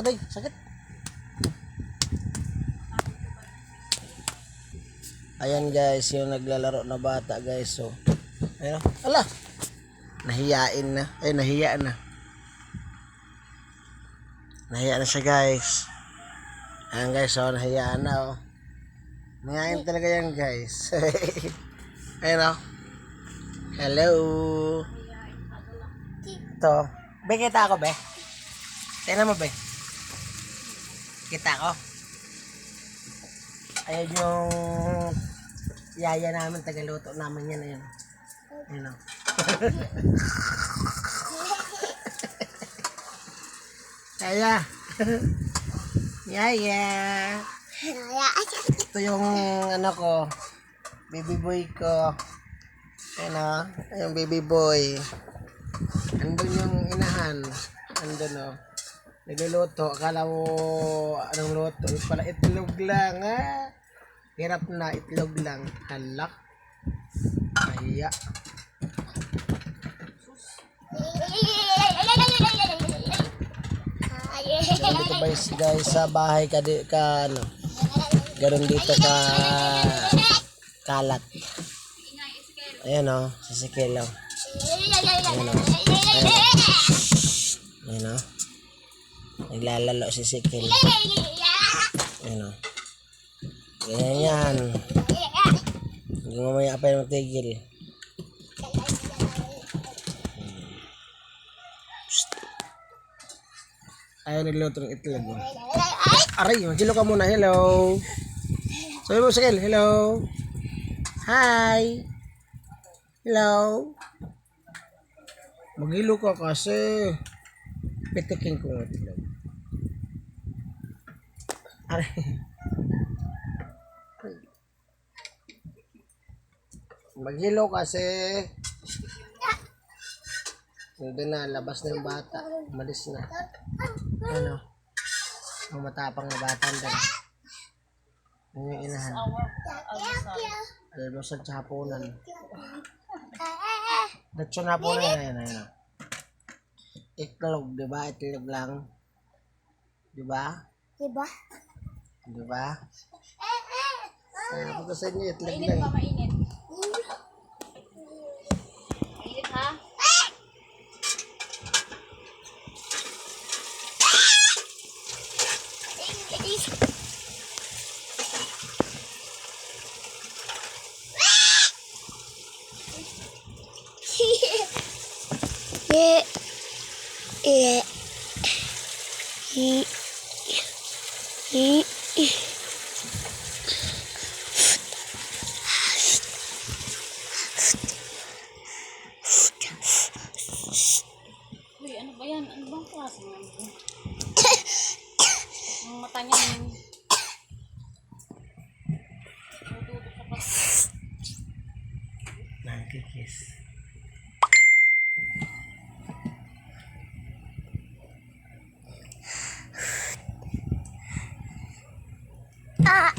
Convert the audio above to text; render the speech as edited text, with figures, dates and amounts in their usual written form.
Aday, sakit. Ayan guys, yung naglalaro na bata guys. So, ayun. Ala. Nahiyain na. Ay, nahiya na. Nahiya na siya guys. Ayan guys, so nahiyaan na oh. Nangain talaga yan guys. Ayun oh. Hello. Ito. Be, kita ako be. Tingnan mo be. Kita ako. Ayan yung yaya namin, tagaluto namin yan. Ayun. Ayun o. Yaya. Yaya. Ito yung ano ko, baby boy ko. Ayun o. Ayun baby boy. Andun yung inahan. Andun o. Nagluluto, akala mo anong luto, pala itlog lang ha. Hirap na, itlog lang. Halak. Kaya. So dito guys sa bahay ka ano. Garon dito ka kalat. Ayan o, sisikil o. Ayan o. Ayan o. Naglalalo si Sikil. Ano? Ganyan yan. Hindi mamaya pa yung tigil. Ayaw nagluto ng itlog. Aray, maghilo ka muna. Hello. Sabi mo Sikil, hello. Hi. Hello. Maghilo ka kasi pitikin ko ng itlog. Aray. Maghilo kasi. Hindi na, labas na yung bata. Umalis na. Ano? Ang matapang na bata. Ano yung inahan? Almusal sa hapunan. Datsun hapunan yan. Ayan. Itlog, diba? Itlog lang. Diba? Diba? Diba? Sabi ko sa inyo, itlog Mainit lang. pa, mainit. Mainit ha? Uy, ano ba yan? Ano bang klase ng ano? Ang mata niya yung tututok sa pas. Nangkikis. Ah!